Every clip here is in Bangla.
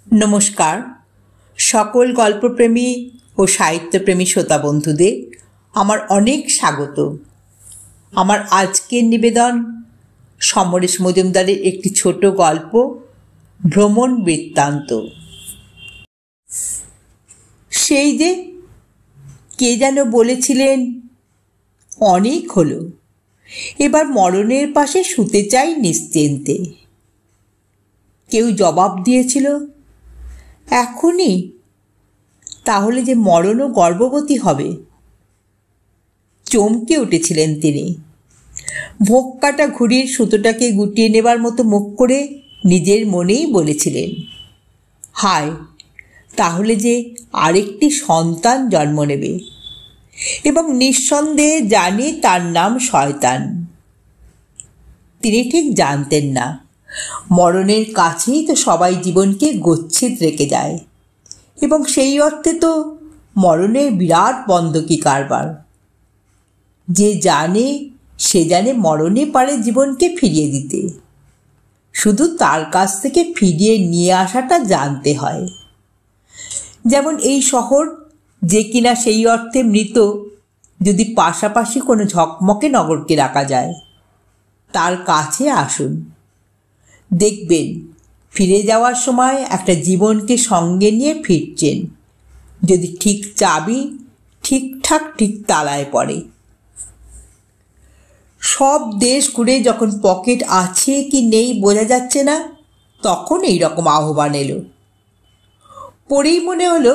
নমস্কার সকল গল্পপ্রেমী ও সাহিত্যপ্রেমী শ্রোতা বন্ধুদের আমার অনেক স্বাগত। আমার আজকের নিবেদন সমরেশ মজুমদারের একটি ছোট গল্প, ভ্রমণ বৃত্তান্ত। সেই যে কে যেন বলেছিলেন, অনেক হলো, এবার মরণের পাশে শুতে চাই নিশ্চিন্তে। কেউ জবাব দিয়েছিল, এখনই? তাহলে যে মরণও গর্ভবতী হবে। চমকে উঠেছিলেন তিনি। ভোগ কাটা ঘুড়ির সুতোটাকে গুটিয়ে নেবার মতো মুখ করে নিজের মনেই বলেছিলেন, হায়, তাহলে যে আরেকটি সন্তান জন্ম নেবে, এবং নিঃসন্দেহে জানি তার নাম শয়তান। তিনি ঠিক জানতেন না, মরণের কাছেই তো সবাই জীবনকে গচ্ছিত রেখে যায়, এবং সেই অর্থে তো মরণের বিরাট বন্ধকি কারবার। যে জানে সে জানে মরণে পারে জীবনকে ফিরিয়ে দিতে, শুধু তার কাছ থেকে ফিরিয়ে নিয়ে আসাটা জানতে হয়। যেমন এই শহর, যে কিনা সেই অর্থে মৃত, যদি পাশাপাশি কোনো ঝকমকে নগরকে রাখা যায়, তার কাছে আসুন, দেখবেন ফিরে যাওয়ার সময় একটা জীবনকে সঙ্গে নিয়ে ফিরছেন, যদি ঠিক চাবি ঠিকঠাক ঠিক তালায় পড়ে। সব দেশ ঘুরে যখন পকেট আছে কি নেই বোঝা যাচ্ছে না, তখন এই রকম আহ্বান এলো। পড়েই মনে হলো,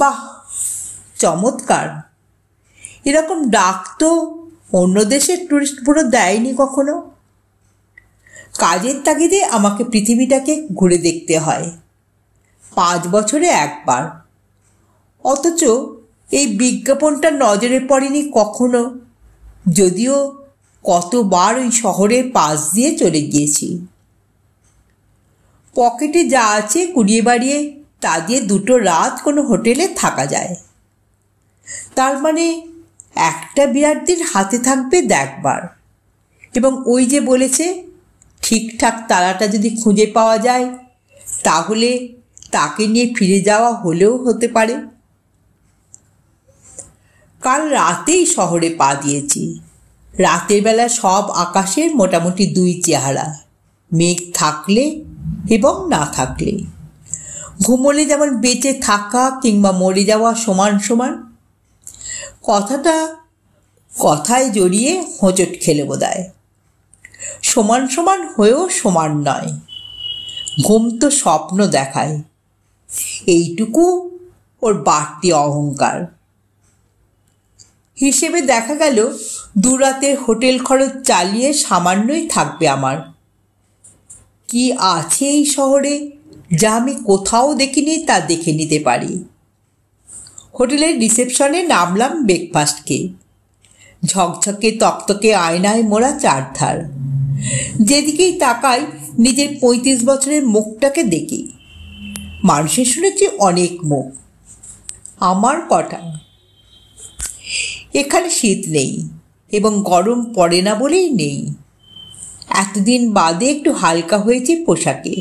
বাহ, চমৎকার! এরকম ডাক তো অন্য দেশের টুরিস্ট ব্যুরো দেয়নি কখনো। কাজের তাগিদে আমাকে পৃথিবীটাকে ঘুরে দেখতে হয় 5 বছরে একবার, অথচ এই বিজ্ঞাপনটা নজরে পড়েনি কখনো, যদিও কতবার ওই শহরের পাশ দিয়ে চলে গিয়েছি। পকেটে যা আছে কুড়িয়ে বাড়িয়ে তা দিয়ে 2 রাত কোনো হোটেলে থাকা যায়। তার মানে একটা বিরাট দিন হাতে থাকবে দেখবার। এবং ওই যে বলেছে, ঠিকঠাক তালাটা যদি খুঁজে পাওয়া যায়, তাহলে তাকে নিয়ে ফিরে যাওয়া হলেও হতে পারে। কাল রাতেই শহরে পা দিয়েছি। রাতের বেলা সব আকাশের মোটামুটি 2 চেহারা, মেঘ থাকলে এবং না থাকলে। ঘুমোলে যেমন বেঁচে থাকা কিংবা মরে যাওয়া সমান সমান। কথাটা কথায় জড়িয়ে হোঁচট খেলে বোধহয়। সমান সমান হয়েও সমান নয়। ঘুম তো স্বপ্ন দেখায়, এইটুকু ওর বাড়তি অহংকার। হিসেবে দেখা গেল 2 রাতের হোটেল খরচ চালিয়ে সামান্যই থাকবে আমার। কি আছে এই শহরে যা আমি কোথাও দেখিনি তা দেখে নিতে পারি। হোটেলের রিসেপশনে নামলাম ব্রেকফাস্টকে। ঝকঝকে তকতকে আয়নায় মোড়া 4 ধার। যেদিকেই তাকাই নিজের 35 বছরের মুখটাকে দেখি। মানুষের শুনেছি অনেক মুখ, আমার কটা। এখানে শীত নেই এবং গরম পড়ে না বলেই নেই। এতদিন বাদে একটু হালকা হয়েছে পোশাকে।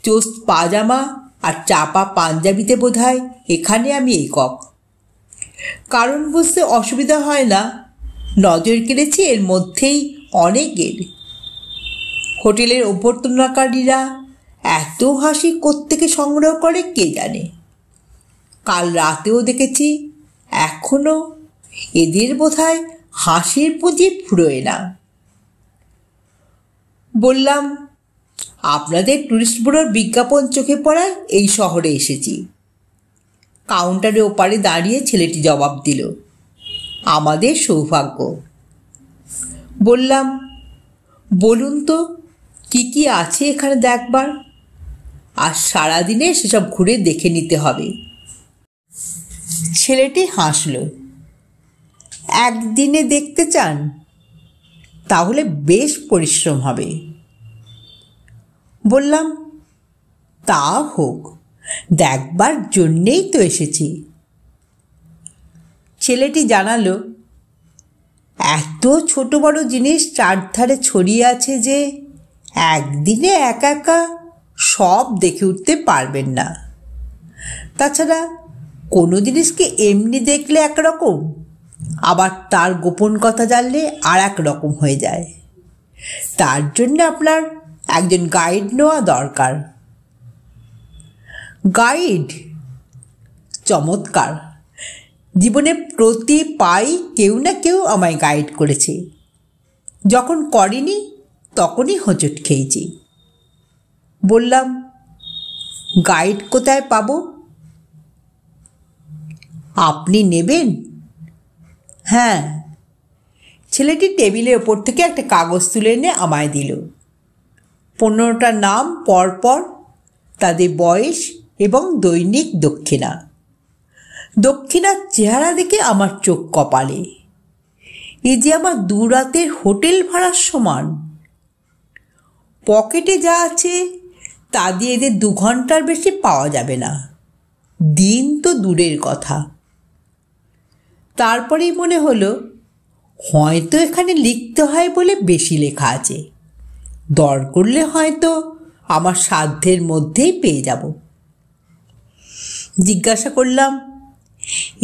চোস্ট পাজামা আর চাপা পাঞ্জাবিতে বোধহয় এখানে আমি একক। কারণ বুঝতে অসুবিধা হয় না, নজর কেড়েছি এর মধ্যেই অনেকের। হোটেলের অভ্যর্থনাকারীরা এত হাসি কোত্থেকে সংগ্রহ করে কে জানে। কাল রাতেও দেখেছি, এখনো এদের বোধহয় হাসির পুঁজি ফুরোয় না। বললাম, আপনাদের টুরিস্ট ব্যুরোর বিজ্ঞাপন চোখে পড়ায় এই শহরে এসেছি। কাউন্টারে ওপারে দাঁড়িয়ে ছেলেটি জবাব দিল, আমাদের সৌভাগ্য। বললাম, বলুন তো কি কি আছে এখানে দেখবার, আর সারাদিনে সেসব ঘুরে দেখে নিতে হবে। ছেলেটি হাসল। একদিনে দেখতে চান? তাহলে বেশ পরিশ্রম হবে। বললাম, তা হোক, দেখবার জন্যেই তো এসেছি। ছেলেটি জানালো, এত ছোট বড় জিনিস 4 ধারে ছড়িয়ে আছে যে একদিনে একা একা সব দেখে উঠতে পারবেন না। তাছাড়া কোনো জিনিসকে এমনি দেখলে একরকম, আবার তার গোপন কথা জানলে আর এক রকম হয়ে যায়। তার জন্য আপনার একজন গাইড নেওয়া দরকার। গাইড? চমৎকার! জীবনে প্রতি পাই কেউ না কেউ আমায় গাইড করেছে। যখন করেনি তখনই হোঁচট খেয়েছি। বললাম, গাইড কোথায় পাবো? আপনি নেবেন? হ্যাঁ। ছেলেটি টেবিলের ওপর থেকে একটা কাগজ তুলে এনে আমায় দিল। 15টা নাম পরপর, তাদের বয়স এবং দৈনিক দক্ষিণা। দক্ষিণার চেহারা দেখে আমার চোখ কপালে। এ যে আমার 2 রাতের হোটেল ভাড়ার সমান। পকেটে যা আছে তা দিয়ে এদের 2 ঘন্টার বেশি পাওয়া যাবে না। দিন তো দূরের কথা। তারপরেই মনে হলো, হয়তো এখানে লিখতে হয় বলে বেশি লেখা আছে। দর করলে হয়তো আমার সাধ্যের মধ্যেই পেয়ে যাব। জিজ্ঞাসা করলাম,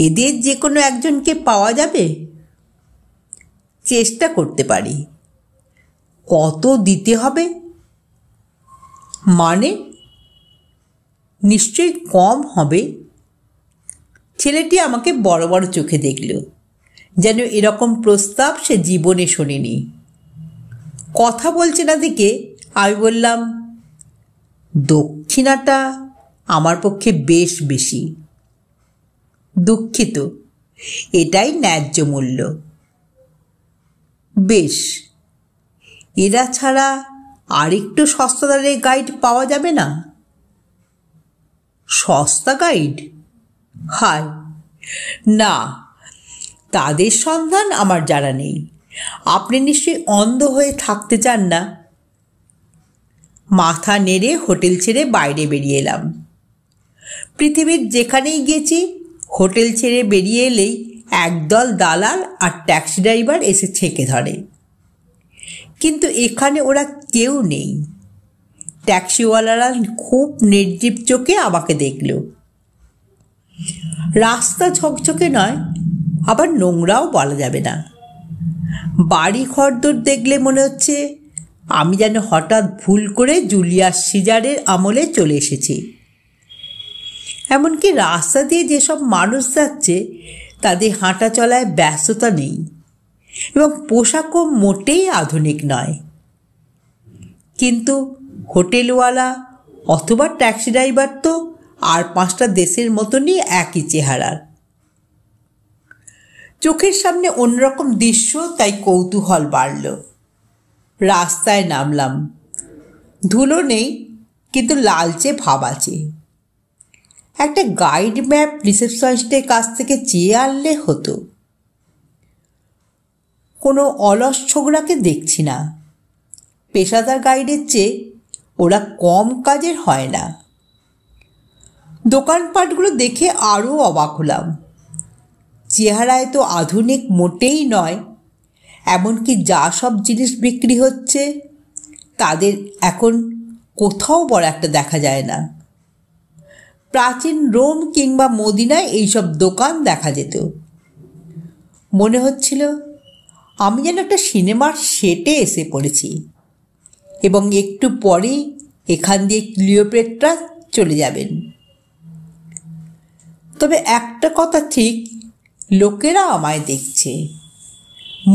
এদের যে কোনো একজনকে পাওয়া যাবে? চেষ্টা করতে পারি। কত দিতে হবে? মানে? নিশ্চয়ই কম হবে। ছেলেটি আমাকে বড় বড় চোখে দেখল, যেন এরকম প্রস্তাব সে জীবনে শোনেনি। কথা বলছে না দেখে আমি বললাম, দক্ষিণাটা আমার পক্ষে বেশ বেশি। দুঃখিত, এটাই ন্যায্য মূল্য। বেশ, এরা ছাড়া আরেকটু সস্তা দরের গাইড পাওয়া যাবে না? সস্তা গাইড? হায় না, তাদের সন্ধান আমার জানা নেই। আপনি নিশ্চয়ই অন্ধ হয়ে থাকতে চান না। মাথা নেড়ে হোটেল ছেড়ে বাইরে বেরিয়ে এলাম। পৃথিবীর যেখানেই গেছি, হোটেল ছেড়ে বেরিয়ে এলেই একদল দালাল আর ট্যাক্সি ড্রাইভার এসে ছেঁকে ধরে। কিন্তু এখানে ওরা কেউ নেই। ট্যাক্সিওয়ালারা খুব নির্জীব চোখে আমাকে দেখল। রাস্তা ঝকঝকে নয়, আবার নোংরাও বলা যাবে না। বাড়ি ঘরদোর দেখলে মনে হচ্ছে আমি যেন হঠাৎ ভুল করে জুলিয়াস সিজারের আমলে চলে এসেছি। এমনকি রাস্তা দিয়ে যেসব মানুষ যাচ্ছে তাদের হাঁটা চলায় ব্যস্ততা নেই এবং পোশাকও মোটেই আধুনিক নয়। কিন্তু হোটেলওয়ালা অথবা ট্যাক্সি ড্রাইভার তো আর 5টা দেশের মতনই একই চেহারার। চোখের সামনে অন্যরকম দৃশ্য, তাই কৌতূহল বাড়ল। রাস্তায় নামলাম। ধুলো নেই, কিন্তু লালচে ভাব আছে। একটা গাইড ম্যাপ রিসেপশনিস্টের কাছ থেকে চেয়ে আনলে হতো। কোনো অলস ছোকরাকে দেখছি না। পেশাদার গাইডের চেয়ে ওরা কম কাজের হয় না। দোকানপাটগুলো দেখে আরও অবাক হলাম। চেহারায় তো আধুনিক মোটেই নয়। এমনকি যা সব জিনিস বিক্রি হচ্ছে তাদের এখন কোথাও বড় একটা দেখা যায় না। প্রাচীন রোম কিংবা মদিনায় এইসব দোকান দেখা যেত। মনে হচ্ছিল আমি যেন একটা সিনেমার সেটে এসে পড়েছি এবং একটু পরেই এখান দিয়ে ক্লিওপেট্রা চলে যাবেন। তবে একটা কথা ঠিক, লোকেরা আমায় দেখছে,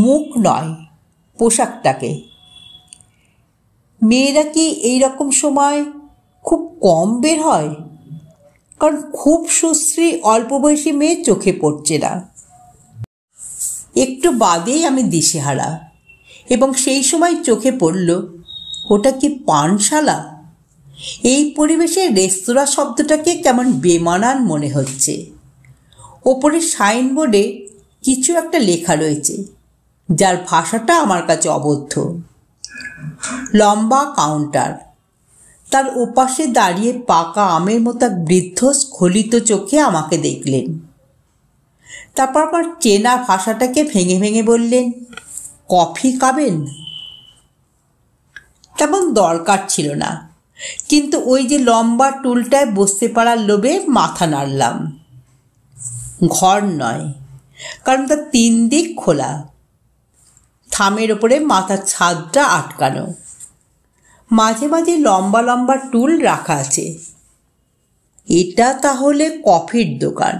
মুখ নয়, পোশাকটাকে। মেয়েরা কি এই রকম সময় খুব কম বের হয়? কারণ খুব সুশ্রী অল্প বয়সী মেয়ে চোখে পড়ছে না। একটু বাদেই আমি দিশেহারা, এবং সেই সময় চোখে পড়ল, ওটা কি পানশালা? এই পরিবেশে রেস্তোরাঁ শব্দটাকে কেমন বেমানান মনে হচ্ছে। ওপরে সাইনবোর্ডে কিছু একটা লেখা রয়েছে, যার ভাষাটা আমার কাছে অবদ্ধ। লম্বা কাউন্টার, তার ওপাশে দাঁড়িয়ে পাকা আমের মতো বৃদ্ধ স্খলিত চোখে আমাকে দেখলেন। তারপর আমার চেনা ভাষাটাকে ভেঙে ভেঙে বললেন, কফি খাবেন? তেমন দরকার ছিল না, কিন্তু ওই যে লম্বা টুলটায় বসতে পারার লোভে মাথা নাড়লাম। ঘর নয়, কারণ তার 3 দিক খোলা, থামের ওপরে মাথার ছাদটা আটকানো, মাঝে মাঝে লম্বা লম্বা টুল রাখা আছে। এটা তাহলে কফির দোকান,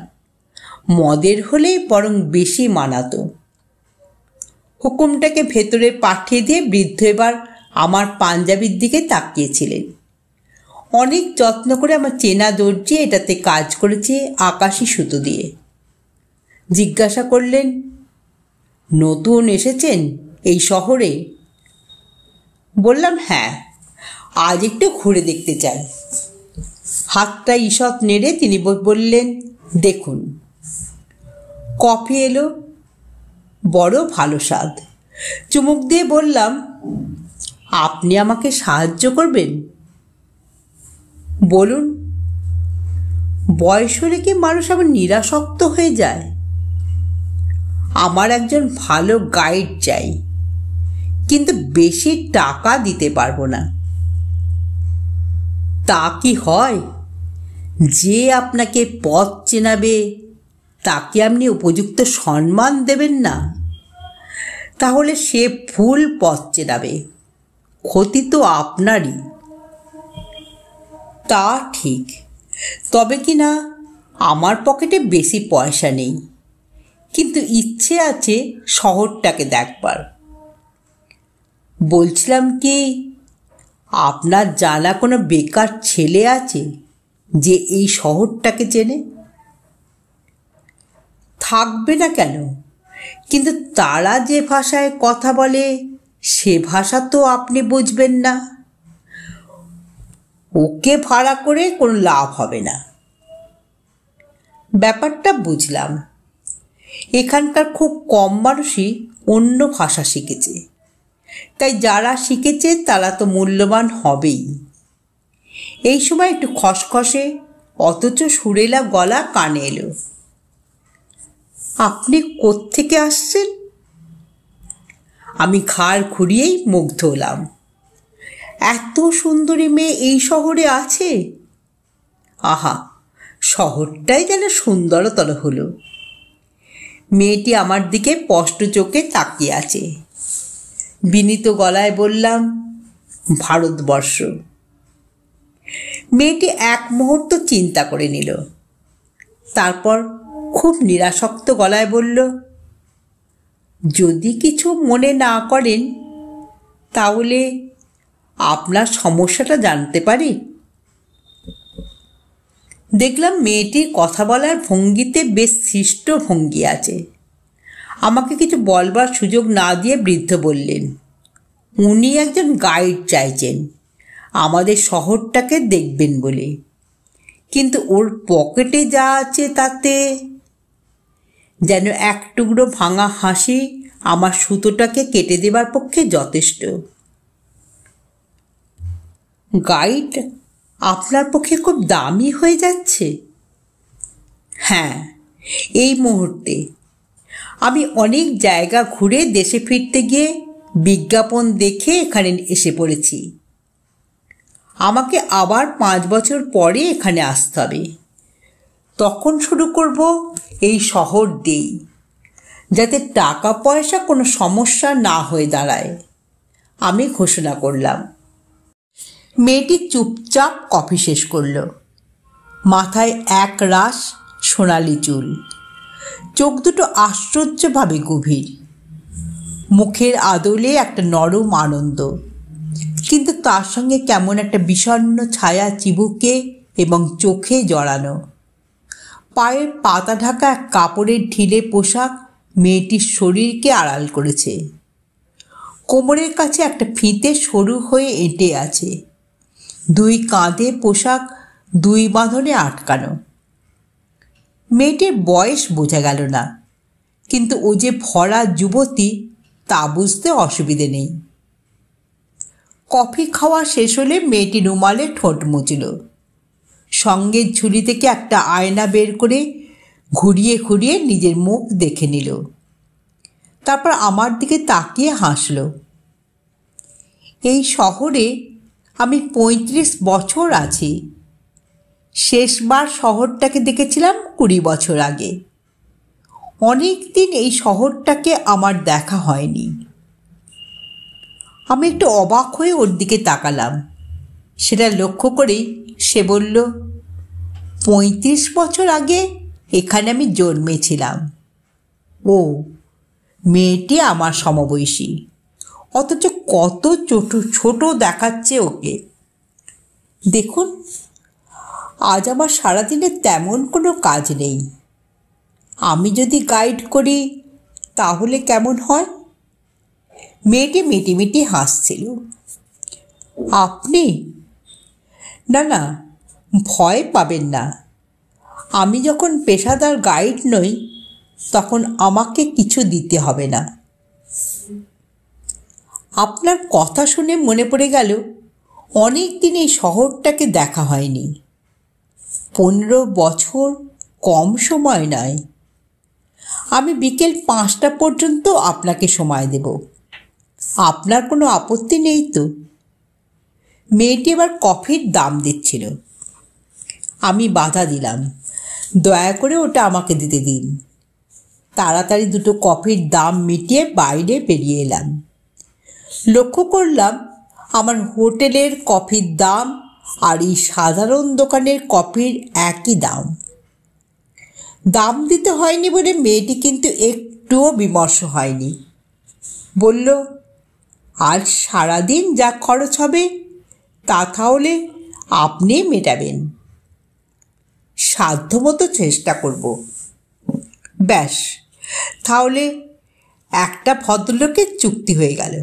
মদের হলেই বরং বেশি মানাতো। হুকুমটাকে ভেতরে পাঠিয়ে দিয়ে বৃদ্ধ এবার আমার পাঞ্জাবির দিকে তাকিয়েছিলেন। অনেক যত্ন করে আমার চেনা দর্জি এটাতে কাজ করেছে আকাশি সুতো দিয়ে। জিজ্ঞাসা করলেন, নতুন এসেছেন এই শহরে? বললাম, হ্যাঁ, আজ একটু ঘুরে দেখতে চাই। হাতটা ঈষৎ নেড়ে তিনি বললেন, দেখুন। কফি এলো, বড় ভালো স্বাদ। চুমুক দিয়ে বললাম, আপনি আমাকে সাহায্য করবেন? বলুন। বয়স হলে কি মানুষ আবার নিরাসক্ত হয়ে যায়? আমার একজন ভালো গাইড চাই, কিন্তু বেশি টাকা দিতে পারবো না। তা কি হয়? যে আপনাকে পথ চেনাবে তাকে আপনি উপযুক্ত সম্মান দেবেন না, তাহলে সে ভুল পথ চেনাবে, ক্ষতি তো আপনারই। তা ঠিক, তবে কি না আমার পকেটে বেশি পয়সা নেই, কিন্তু ইচ্ছে আছে শহরটাকে দেখবার। বলছিলাম কি, আপনার জানা কোনো বেকার ছেলে আছে যে এই শহরটাকে চেনে? থাকবে না কেন, কিন্তু তারা যে ভাষায় কথা বলে সে ভাষা তো আপনি বুঝবেন না। ওকে ভাড়া করে কোনো লাভ হবে না। ব্যাপারটা বুঝলাম। এখানকার খুব কম মানুষই অন্য ভাষা শিখেছে, তাই যারা শিখেছে তারা তো মূল্যবান হবেই। এই সময় একটু খসখসে অথচ সুরেলা গলা কানে এলো। আপনি কোত্থেকে আসছেন? আমি ঘাড় ঘুরিয়েই মুগ্ধ হলাম। এত সুন্দরী মেয়ে এই শহরে আছে? আহা, শহরটাই যেন সুন্দরতর হলো। মেয়েটি আমার দিকে স্পষ্ট চোখে তাকিয়ে আছে। বিনীত গলায় বললাম, ভারতবর্ষ। মেয়েটি এক মুহূর্ত চিন্তা করে নিল, তারপর খুব নিরাসক্ত গলায় বলল, যদি কিছু মনে না করেন তাহলে আপনার সমস্যাটা জানতে পারি? দেখলাম মেয়েটির কথা বলার ভঙ্গিতে বেশ সৃষ্ট ভঙ্গি আছে। আমাকে কিছু বলবার সুযোগ না দিয়ে বৃদ্ধ বললেন, উনি একজন গাইড চাইছেন আমাদের শহরটাকে দেখবেন বলে, কিন্তু ওর পকেটে যা আছে তাতে। যেন এক টুকরো ভাঙা হাসি আমার সুতোটাকে কেটে দেবার পক্ষে যথেষ্ট। গাইড আপনার পক্ষে খুব দামি হয়ে যাচ্ছে? হ্যাঁ, এই মুহূর্তে। আমি অনেক জায়গা ঘুরে দেশে ফিরতে গিয়ে বিজ্ঞাপন দেখে এখানে এসে পড়েছি। আমাকে আবার 5 বছর পরে এখানে আসতে হবে। তখন শুরু করব এই শহর দিয়েই, যাতে টাকা পয়সা কোনো সমস্যা না হয়ে দাঁড়ায়। আমি ঘোষণা করলাম। মেয়েটি চুপচাপ কফি শেষ করল। মাথায় এক রাশ সোনালি চুল, চোখ দুটো আশ্চর্যভাবে গভীর, মুখের আদলে একটা নরম আনন্দ, কিন্তু তার সঙ্গে কেমন একটা বিষণ্ণ ছায়া চিবুকে এবং চোখে জড়ানো। পায়ের পাতা ঢাকা এক কাপড়ের ঢিলে পোশাক মেয়েটির শরীরকে আড়াল করেছে। কোমরের কাছে একটা ফিতে সরু হয়ে এঁটে আছে। 2 কাঁধে পোশাক 2 বাঁধনে আটকানো। মেয়েটির বয়স বোঝা গেল না, কিন্তু ও যে ভরা যুবতী তা বুঝতে অসুবিধে নেই। কফি খাওয়া শেষ হলে মেয়েটি রুমালে ঠোঁট মুছল। সঙ্গের ঝুলি থেকে একটা আয়না বের করে ঘুরিয়ে ঘুরিয়ে নিজের মুখ দেখে নিল। তারপর আমার দিকে তাকিয়ে হাসল। এই শহরে আমি ৩৫ বছর আছি। শেষবার শহরটাকে দেখেছিলাম ২০ বছর আগে। অনেক দিন এই শহরটাকে আমার দেখা হয়নি। আমি একটু অবাক হয়ে ওর দিকে তাকালাম। সেটা লক্ষ্য করেই সে বলল, ৩৫ বছর আগে এখানে আমি জন্মেছিলাম। ও, মেয়েটি আমার সমবয়সী, অথচ কত ছোট দেখাচ্ছে ওকে। দেখুন, আজ আমার সারাদিনে তেমন কোনো কাজ নেই। আমি যদি গাইড করি তাহলে কেমন হয়? মেয়েটি মিটিমিটি হাসছিল। আপনি? না না, ভয় পাবেন না। আমি যখন পেশাদার গাইড নই তখন আমাকে কিছু দিতে হবে না। আপনার কথা শুনে মনে পড়ে গেল, অনেক দিন এই শহরটাকে দেখা হয়নি। ১৫ বছর কম সময় নয়। আমি বিকেল ৫টা পর্যন্ত আপনাকে সময় দেব। আপনার কোনো আপত্তি নেই তো? মেয়েটি এবার কফির দাম দিচ্ছিল। আমি বাধা দিলাম, দয়া করে ওটা আমাকে দিতে দিন। তাড়াতাড়ি ২টো কফির দাম মিটিয়ে বাইরে বেরিয়ে এলাম। লক্ষ্য করলাম আমার হোটেলের কফির দাম আর এই সাধারণ দোকানের কফির একই দাম। দাম দিতে হয়নি বলে মেয়েটি কিন্তু একটুও বিমর্ষ হয়নি। বলল, আজ সারাদিন যা খরচ হবে তা তাহলে আপনি মেটাবেন। সাধ্যমতো চেষ্টা করব। ব্যাস, তাহলে একটা ভদ্রলোকের চুক্তি হয়ে গেল।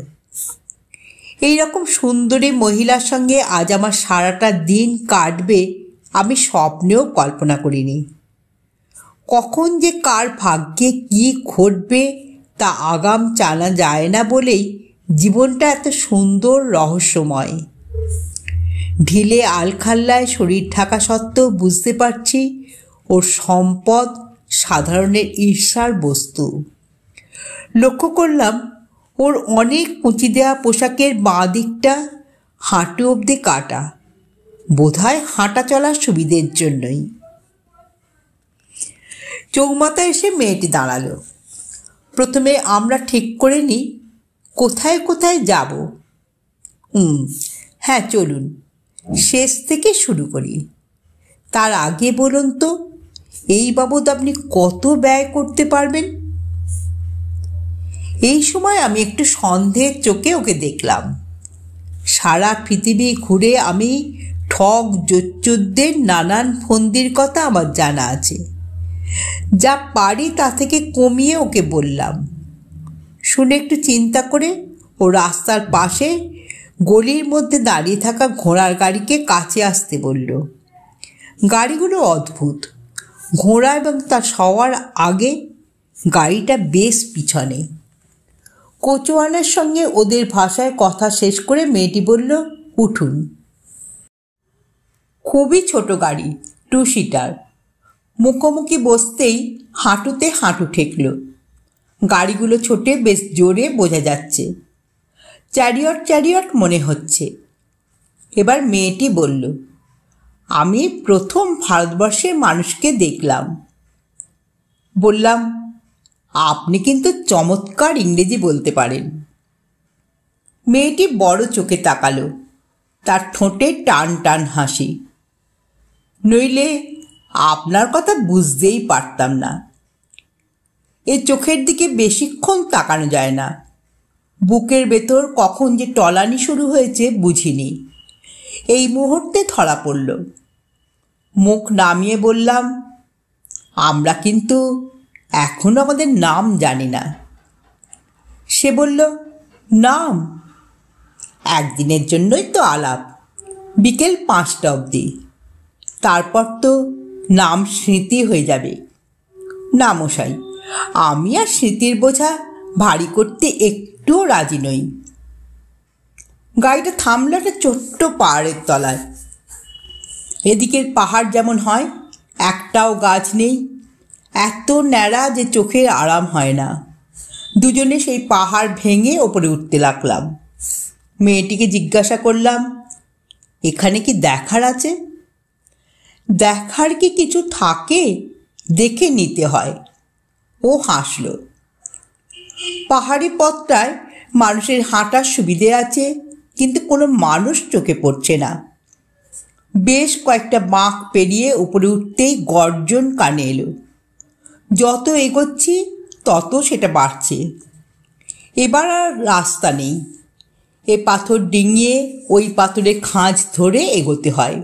এইরকম সুন্দরী মহিলার সঙ্গে আজ আমার সারাটা দিন কাটবে আমি স্বপ্নেও কল্পনা করিনি। কখন যে কার ভাগ্যে কি ঘটবে তা আগাম জানা যায় না বলেই জীবনটা এত সুন্দর রহস্যময়। ঢিলে আলখাল্লায় শরীর থাকা সত্ত্বেও বুঝতে পারছি ওর সম্পদ সাধারণের ঈর্ষার বস্তু। লক্ষ্য করলাম ওর অনেক কুঁচি দেওয়া পোশাকের বাঁ দিকটা হাঁটু অবধি কাটা, বোধহয় হাঁটা চলার সুবিধের জন্যই। চৌমাথায় এসে মেয়েটি দাঁড়ালো। প্রথমে আমরা ঠিক করে নিই কোথায় কোথায় যাব। হ্যাঁ, চলুন শেষ থেকে শুরু করি। তার আগে বলুন তো, এই বাবদ আপনি কত ব্যয় করতে পারবেন? এই সময় আমি একটু সন্দেহের চোখে ওকে দেখলাম। সারা পৃথিবী ঘুরে আমি ঠক জোচ্চুরদের নানান ফন্দির কথা আমার জানা আছে। যা পারি তা থেকে কমিয়ে ওকে বললাম। শুনে একটু চিন্তা করে ও রাস্তার পাশে গলির মধ্যে দাঁড়িয়ে থাকা ঘোড়ার গাড়িকে কাছে আসতে বলল। গাড়িগুলো অদ্ভুত। ঘোড়া এবং তার সওয়ার আগে, গাড়িটা বেশ পিছনে। কোচওয়ানের সঙ্গে ওদের ভাষায় কথা শেষ করে মেয়েটি বলল, উঠুন। খুবই ছোট গাড়ি, 2 সিটার। মুখোমুখি বসতেই হাঁটুতে হাঁটু ঠেকল। গাড়িগুলো ছোটে বেশ জোরে বোঝা যাচ্ছে। চ্যারিয়ট মনে হচ্ছে। এবার মেয়েটি বলল, আমি প্রথম ভারতবর্ষের মানুষকে দেখলাম। বললাম, আপনি কিন্তু চমৎকার ইংরেজি বলতে পারেন। মেয়েটি বড় চোখে তাকালো। তার ঠোঁটে টান টান হাসি। নইলে আপনার কথা বুঝতেই পারতাম না। এ চোখের দিকে বেশিক্ষণ তাকানো যায় না। বুকের ভেতর কখন যে টলানি শুরু হয়েছে বুঝিনি। এই মুহূর্তে ধরা পড়ল। মুখ নামিয়ে বললাম, আমরা কিন্তু এখনো আমাদের নাম জানি না। সে বলল, নাম? একদিনের জন্যই তো আলাপ, বিকেল 5টা অবধি। তারপর তো নাম স্মৃতি হয়ে যাবে। না মশাই, আমি আর স্মৃতির বোঝা ভারী করতে একটুও রাজি নই। গাড়িটা থামল একটা ছোট্ট পাহাড়ের তলায়। এদিকের পাহাড় যেমন হয়, একটাও গাছ নেই, এত ন্যাড়া যে চোখের আরাম হয় না। দুজনে সেই পাহাড় ভেঙে ওপরে উঠতে লাগলাম। মেয়েটিকে জিজ্ঞাসা করলাম, এখানে কি দেখার আছে? দেখার কি কিছু থাকে? দেখে নিতে হয়। ও হাসল। পাহাড়ি পথটায় মানুষের হাঁটার সুবিধে আছে, কিন্তু কোনো মানুষ চোখে পড়ছে না। বেশ কয়েকটা বাঁক পেরিয়ে উপরে উঠতেই গর্জন কানে এলো। যত এগোচ্ছি তত সেটা বাড়ছে। এবার আর রাস্তা নেই। এ পাথর ডিঙিয়ে ওই পাথরের খাঁজ ধরে এগোতে হয়।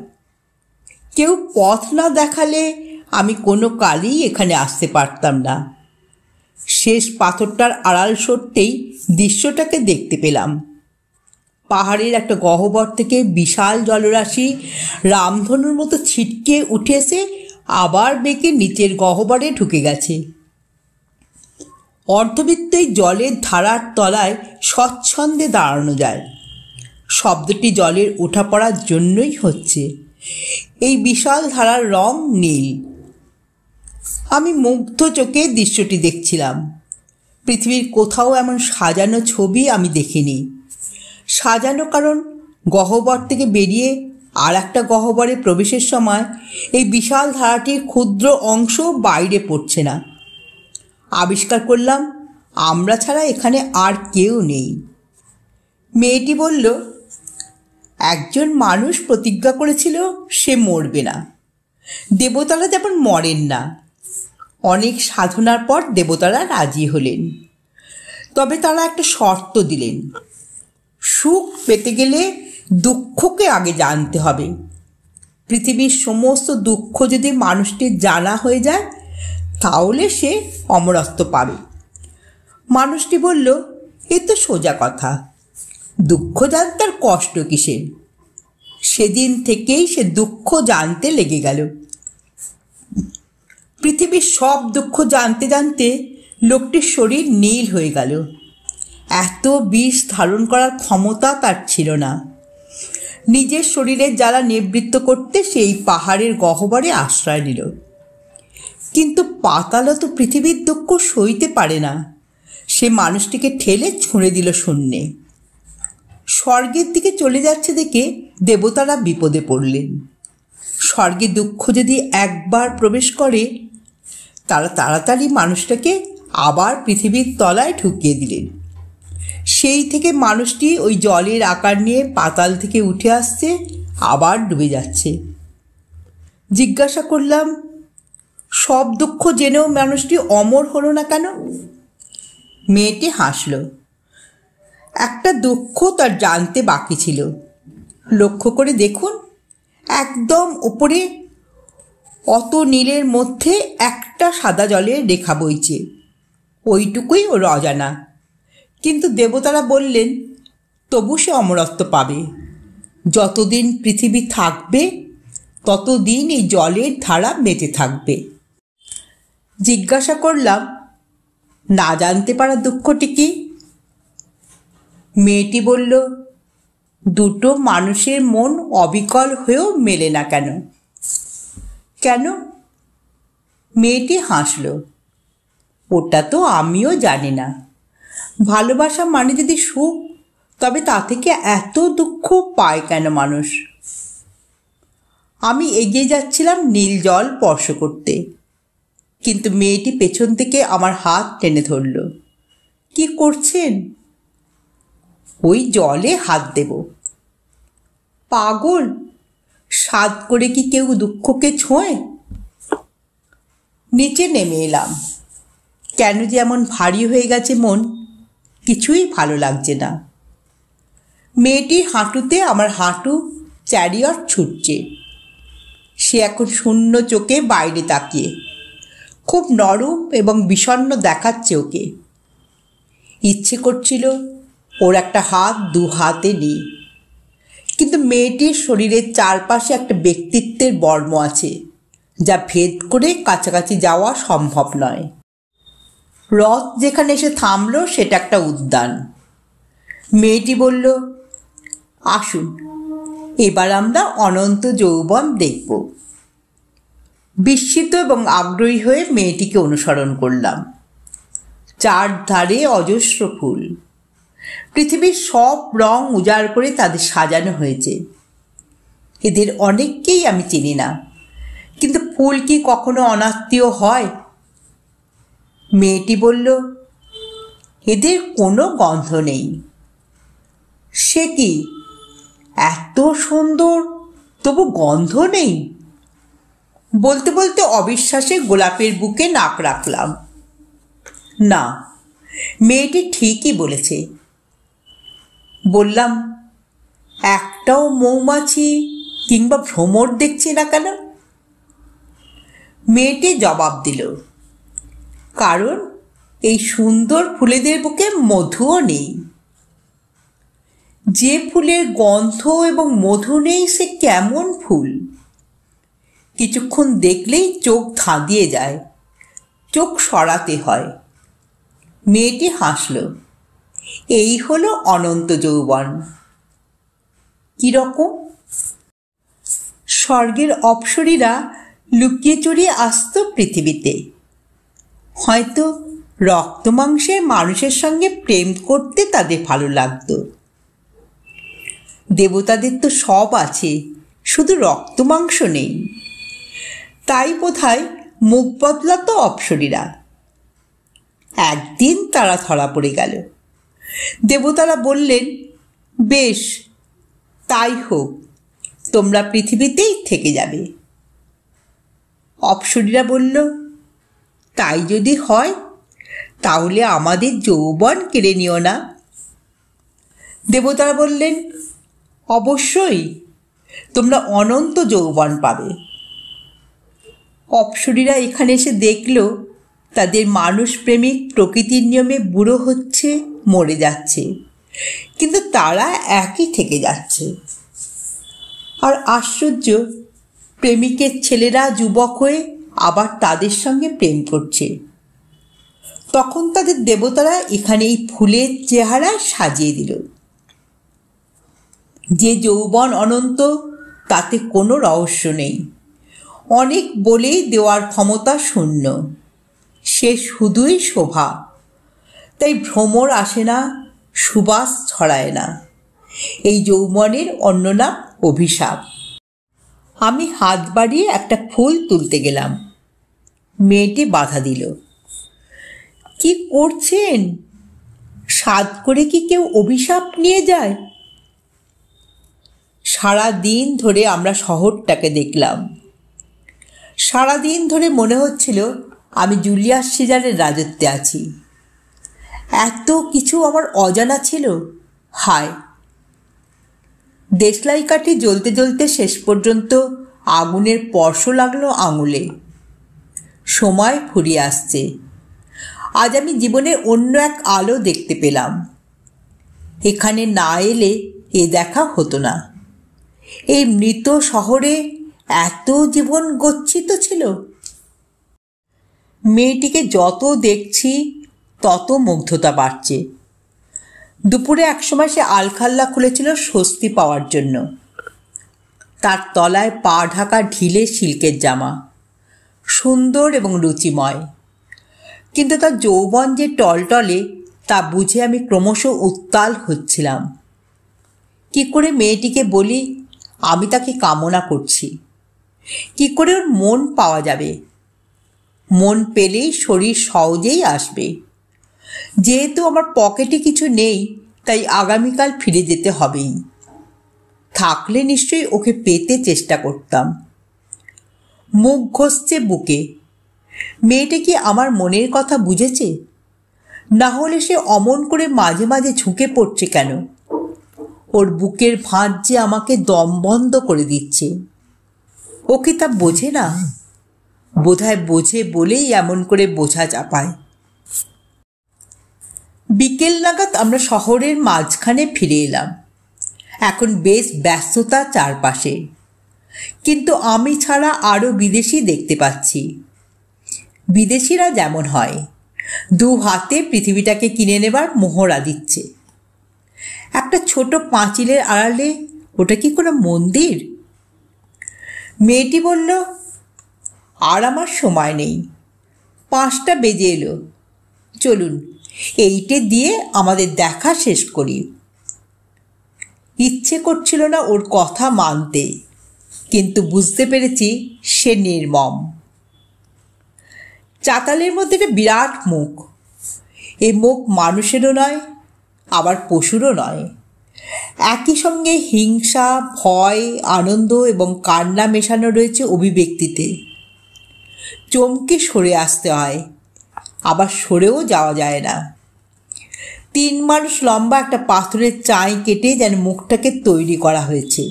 কেউ পথ না দেখালে আমি কোনো কালই এখানে আসতে পারতাম না। শেষ পাথরটার আড়াল সরতেই দৃশ্যটাকে দেখতে পেলাম। পাহাড়ের একটা গহ্বর থেকে বিশাল জলরাশি রামধনুর মতো ছিটকে উঠে এসে আবার বেঁকে নিচের গহ্বরে ঢুকে গেছে। অর্ধবৃত্ত জলের ধারার তলায় স্বচ্ছন্দে দাঁড়ানো যায়। শব্দটি জলের ওঠা পড়ার জন্যই হচ্ছে। এই বিশাল ধারার রং নীল। আমি মুগ্ধ চোখে দৃশ্যটি দেখছিলাম। পৃথিবীর কোথাও এমন সাজানো ছবি আমি দেখিনি। সাজানো কারণ গহ্বর থেকে বেরিয়ে আর একটা গহ্বরে প্রবেশের সময় এই বিশাল ধারাটির ক্ষুদ্র অংশ বাইরে পড়ছে না। আবিষ্কার করলাম আমরা ছাড়া এখানে আর কেউ নেই। মেয়েটি বলল, একজন মানুষ প্রতিজ্ঞা করেছিল সে মরবে না। দেবতারা যেমন মরেন না। অনেক সাধনার পর দেবতারা রাজি হলেন। তবে তারা একটা শর্ত দিলেন, সুখ পেতে গেলে দুঃখকে আগে জানতে হবে। পৃথিবীর সমস্ত দুঃখ যদি মানুষটির জানা হয়ে যায় তাহলে সে অমরত্ব পাবে। মানুষটি বলল, এ তো সোজা কথা, দুঃখ জানতে আর কষ্ট কিসের? সেদিন থেকেই সে দুঃখ জানতে লেগে গেল। পৃথিবীর সব দুঃখ জানতে জানতে লোকটির শরীর নীল হয়ে গেল। এত বিষ ধারণ করার ক্ষমতা তার ছিল না। নিজের শরীরের জ্বালা নিবৃত্ত করতে সেই পাহাড়ের গহ্বরে আশ্রয় নিল। কিন্তু পাতালও তো পৃথিবীর দুঃখ সইতে পারে না। সে মানুষটিকে ঠেলে ছুঁড়ে দিল শূন্যে। স্বর্গের দিকে চলে যাচ্ছে দেখে দেবতারা বিপদে পড়লেন। স্বর্গে দুঃখ যদি একবার প্রবেশ করে তারা তাড়াতাড়ি মানুষটাকে আবার পৃথিবীর তলায় ঢুকিয়ে দিলেন। সেই থেকে মানুষটি ওই জলের আকার নিয়ে পাতাল থেকে উঠে আসছে, আবার ডুবে যাচ্ছে। জিজ্ঞাসা করলাম, সব দুঃখ জেনেও মানুষটি অমর হলো না কেন? মেয়েটি হাসল। একটা দুঃখ তার জানতে বাকি ছিল। লক্ষ্য করে দেখুন, একদম উপরে অত নীলের মধ্যে একটা সাদা জলের রেখা বইছে। ওইটুকুই ওর অজানা। কিন্তু দেবতারা বললেন, তবু সে অমরত্ব পাবে। যতদিন পৃথিবী থাকবে ততদিন এই জলের ধারা বেঁচে থাকবে। জিজ্ঞাসা করলাম, না জানতে পারা দুঃখটি কি? মেয়েটি বলল, দুটো মানুষের মন অবিকল হয়েও মেলে না কেন? কেন? মেয়েটি হাসল। ওটা তো আমিও জানি না। ভালোবাসা মানে যদি সুখ, তবে তা থেকে এত দুঃখ পায় কেন মানুষ? আমি এগিয়ে যাচ্ছিলাম নীল জল স্পর্শ করতে, কিন্তু মেয়েটি পেছন থেকে আমার হাত টেনে ধরল। কি করছেন? ওই জলে হাত দেব। পাগল, সাধ করে কি কেউ দুঃখকে ছোঁয়? নিচে নেমে এলাম। কেন যে এমন ভারী হয়ে গেছে মন, কিছুই ভালো লাগছে না। মেয়েটির হাঁটুতে আমার হাঁটু চ্যারিয়ট ছুটছে। সে এখন শূন্য চোখে বাইরে তাকিয়ে, খুব নরম এবং বিষণ্ণ দেখাচ্ছে ওকে। ইচ্ছে করছিল ওর একটা হাত দু হাতে নিই, কিন্তু মেয়েটির শরীরের চারপাশে একটা ব্যক্তিত্বের বর্ম আছে যা ভেদ করে কাছাকাছি যাওয়া সম্ভব নয়। রথ যেখানে এসে থামল সেটা একটা উদ্যান। মেয়েটি বলল, আসুন, এবার আমরা অনন্ত যৌবন দেখব। বিস্মিত এবং আগ্রহী হয়ে মেয়েটিকে অনুসরণ করলাম। চারধারে অজস্র ফুল। পৃথিবীর সব রং উজাড় করে তাদের সাজানো হয়েছে। এদের অনেককেই আমি চিনি না, কিন্তু ফুল কি কখনো অনাত্মীয় হয়? মেয়েটি বলল, এদের কোনো গন্ধ নেই। সে কি, এত সুন্দর তবু গন্ধ নেই? বলতে বলতে অবিশ্বাসে গোলাপের বুকে নাক রাখলাম। না, মেয়েটি ঠিকই বলেছে। বললাম, একটাও মৌমাছি কিংবা ভ্রমর দেখছি না কেন? মেয়েটি জবাব দিল, কারণ এই সুন্দর ফুলেদের বুকে মধুও নেই। যে ফুলের গন্ধ এবং মধু নেই সে কেমন ফুল? কিছুক্ষণ দেখলেই চোখ ধাঁধিয়ে যায়, চোখ সরাতে হয়। মেয়েটি হাসল। এই হলো অনন্ত যৌবন। কিরকম? স্বর্গের অপ্সরীরা লুকিয়ে চুরিয়ে আসতো পৃথিবীতে। হয়তো রক্ত মাংসের মানুষের সঙ্গে প্রেম করতে তাদের ভালো লাগতো। দেবতাদের তো সব আছে, শুধু রক্ত মাংস নেই। তাই বোধহয় মুখ বদলাতো অপ্সরীরা। একদিন তারা ধরা পড়ে গেল। দেবতারা বললেন, বেশ, তাই হোক, তোমরা পৃথিবীতেই থেকে যাবে। অপ্সরীরা বলল, তাই যদি হয় তাহলে আমাদের যৌবন কেড়ে নিও না। দেবতারা বললেন, অবশ্যই, তোমরা অনন্ত যৌবন পাবে। অপ্সরীরা এখানে এসে দেখল তাদের মানুষপ্রেমিক প্রকৃতির নিয়মে বুড়ো হচ্ছে, মরে যাচ্ছে, কিন্তু তারা একই থেকে যাচ্ছে। আর আশ্চর্য, প্রেমিকের ছেলেরা যুবক হয়ে আবার তাদের সঙ্গে প্রেম করছে। তখন তাদের দেবতারা এখানে এই ফুলের চেহারায় সাজিয়ে দিল। যে যৌবন অনন্ত, তাতে কোনো রহস্য নেই, অনেক বলেই দেওয়ার ক্ষমতা শূন্য, সে শুধুই শোভা। তাই ভ্রমর আসে না, সুবাস ছড়ায় না। এই যৌবনের অন্য নাম অভিশাপ। আমি হাত বাড়িয়ে একটা ফুল তুলতে গেলাম। মেয়েটি বাধা দিল। কি করছেন? সাধ করে কি কেউ অভিশাপ নিয়ে যায়? সারা দিন ধরে আমরা শহরটাকে দেখলাম। সারা দিন ধরে মনে হচ্ছিল আমি জুলিয়াস সিজারের রাজত্বে আছি। এত কিছু আমার অজানা ছিল। হায়! দেশলাই কাঠি জ্বলতে জ্বলতে শেষ পর্যন্ত আগুনের স্পর্শ লাগলো আঙুলে। সময় ফুরিয়ে আসছে। আজ আমি জীবনের অন্য এক আলো দেখতে পেলাম। এখানে না এলে এ দেখা হতো না। এই মৃত শহরে এত জীবন গচ্ছিত ছিল। মেয়েটিকে যত দেখছি তত মুগ্ধতা বাড়ছে। দুপুরে একসময় সে আলখাল্লা খুলেছিল স্বস্তি পাওয়ার জন্য। তার তলায় পা ঢাকা ঢিলে সিল্কের জামা, সুন্দর এবং রুচিময়। কিন্তু তার যৌবন যে টলটলে তা বুঝে আমি ক্রমশ উত্তাল হচ্ছিলাম। কি করে মেয়েটিকে বলি আমি তাকে কামনা করছি? কি করে ওর মন পাওয়া যাবে? মন পেলেই শরীর সহজেই আসবে। যেহেতু আমার পকেটে কিছু নেই, তাই আগামীকাল ফিরে যেতে হবেই। থাকলে নিশ্চয়ই ওকে পেতে চেষ্টা করতাম। মুখ ঘষছে বুকে। মেয়েটা কি আমার মনের কথা বুঝেছে? না হলে সে অমন করে মাঝে মাঝে ঝুঁকে পড়ছে কেন? ওর বুকের ভাঁজ যে আমাকে দম বন্ধ করে দিচ্ছে। ও কি তা বোঝে না? বোধহয় বোঝে বলেই এমন করে বোঝা চাপায়। বিকেল নাগাদ আমরা শহরের মাঝখানে ফিরে এলাম। এখন বেশ ব্যস্ততা চারপাশে, কিন্তু আমি ছাড়া আরও বিদেশি দেখতে পাচ্ছি। বিদেশিরা যেমন হয়, দু হাতে পৃথিবীটাকে কিনে নেবার মোহরা দিচ্ছে। একটা ছোট পাঁচিলের আড়ালে ওটা কি কোনো মন্দির? মেয়েটি বলল, আর আমার সময় নেই, 5টা বেজে এলো, চলুন এইটে দিয়ে আমাদের দেখা শেষ করি। ইচ্ছে করছিল না ওর কথা মানতে, কিন্তু বুঝতে পেরেছি সে নির্মম। চাতালের মধ্যে একটা বিরাট মুখ। এই মুখ মানুষেরও নয়, আবার পশুরও নয়। একই সঙ্গে হিংসা, ভয়, আনন্দ এবং কান্না মেশানো রয়েছে অভিব্যক্তিতে। চমকে সরে আসতে হয়, আবার সরেও যাওয়া যায় না। 3 মানুষ লম্বা একটা পাথরের চাই কেটে যেন মুখটাকে তৈরি করা হয়েছে।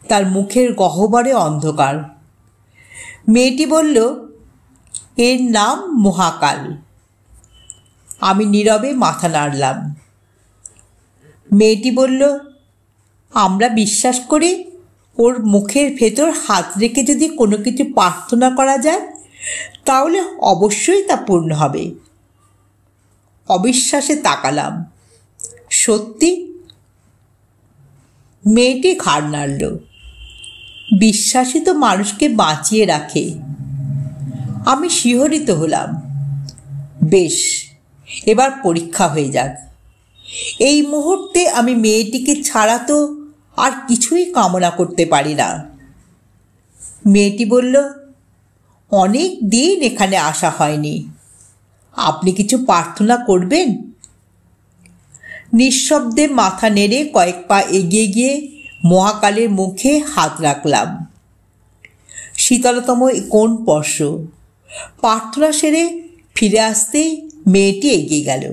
তার মুখের গহ্বরে অন্ধকার। মেয়েটি বলল, এর নাম মহাকাল। আমি নীরবে মাথা নাড়লাম। মেয়েটি বলল, আমরা বিশ্বাস করি ওর মুখের ভেতর হাত রেখে যদি কোনো কিছু প্রার্থনা করা যায় তাহলে অবশ্যই তা পূর্ণ হবে। অবিশ্বাসে তাকালাম। সত্যি? মেয়েটি ঘাড় নাড়ল। বিশ্বাসই তো মানুষকে বাঁচিয়ে রাখে। আমি শিহরিত হলাম। বেশ, এবার পরীক্ষা হয়ে যাক। এই মুহূর্তে আমি মেয়েটিকে ছাড়া তো আর কিছুই কামনা করতে পারি না। মেয়েটি বলল, অনেক দিন এখানে আসা হয়নি, আপনি কিছু প্রার্থনা করবেন? নিঃশব্দে মাথা নেড়ে কয়েক পা এগিয়ে গিয়ে মহাকালের মুখে হাত রাখলাম। শীতলতম কোণ স্পর্শ। প্রার্থনা সেরে ফিরে আসতেই মেয়েটি এগিয়ে গেল।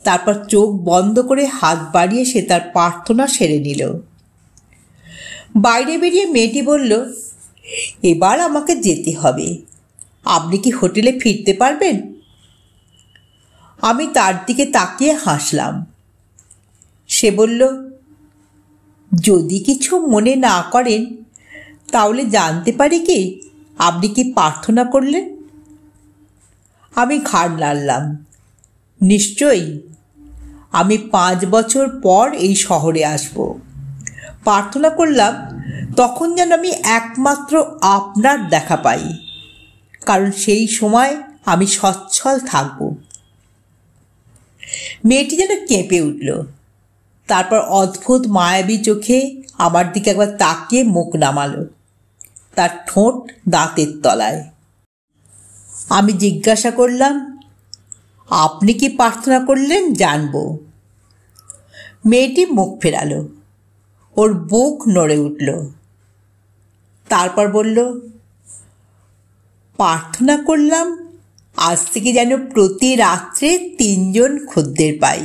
তারপর চোখ বন্ধ করে হাত বাড়িয়ে সে তার প্রার্থনা সেরে নিল। বাইরে বেরিয়ে মেয়েটি বলল, এবার আমাকে যেতে হবে, আপনি কি হোটেলে ফিরতে পারবেন? আমি তার দিকে তাকিয়ে হাসলাম। সে বলল, যদি কিছু মনে না করেন তাহলে জানতে পারি কি আপনি কি প্রার্থনা করলেন? আমি ঘাড় নাড়লাম। নিশ্চয়ই, আমি 5 বছর পর এই শহরে আসব। প্রার্থনা করলাম তখন যেন আমি একমাত্র আপনার দেখা পাই, কারণ সেই সময় আমি সচ্ছল থাকব। মেয়েটি যেন কেঁপে উঠল। তারপর অদ্ভুত মায়াবী চোখে আমার দিকে একবার তাকিয়ে মুখ নামালো। তার ঠোঁট দাঁতের তলায়। আমি জিজ্ঞাসা করলাম, আপনি কি প্রার্থনা করলেন জানব? মেয়েটি মুখ ফেরালো। ওর বুক নড়ে উঠল। তারপর বলল, প্রার্থনা করলাম আজ থেকে যেন প্রতি রাত্রে 3 জন খদ্দের পাই।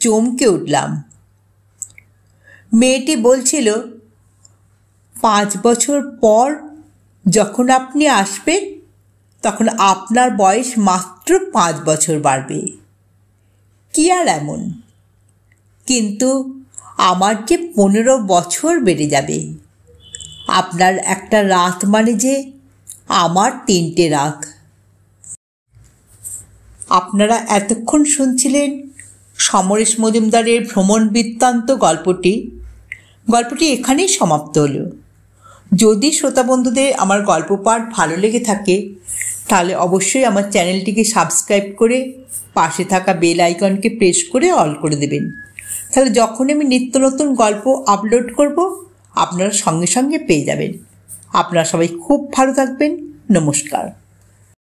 চমকে উঠলাম। মেয়েটি বলছিল, 5 বছর পর যখন আপনি আসবেন তখন আপনার বয়স মাত্র 5 বছর বাড়বে। কি আর এমন? কিন্তু আমার যে 15 বছর বেড়ে যাবে। আপনার একটা রাত মানে যে আমার 3টে রাত। আপনারা এতক্ষণ শুনছিলেন সমরেশ মজুমদারের ভ্রমণ বৃত্তান্ত গল্পটি এখানেই সমাপ্ত হলো। যদি শ্রোতা বন্ধুদের আমার গল্প পাঠ ভালো লেগে থাকে তাহলে অবশ্যই আমার চ্যানেলটিকে সাবস্ক্রাইব করে পাশে থাকা বেল আইকনকে প্রেস করে অল করে দেবেন। তাহলে যখন আমি নিত্য নতুন গল্প আপলোড করব আপনারা সঙ্গে সঙ্গে পেয়ে যাবেন। আপনারা সবাই খুব ভালো থাকবেন। নমস্কার।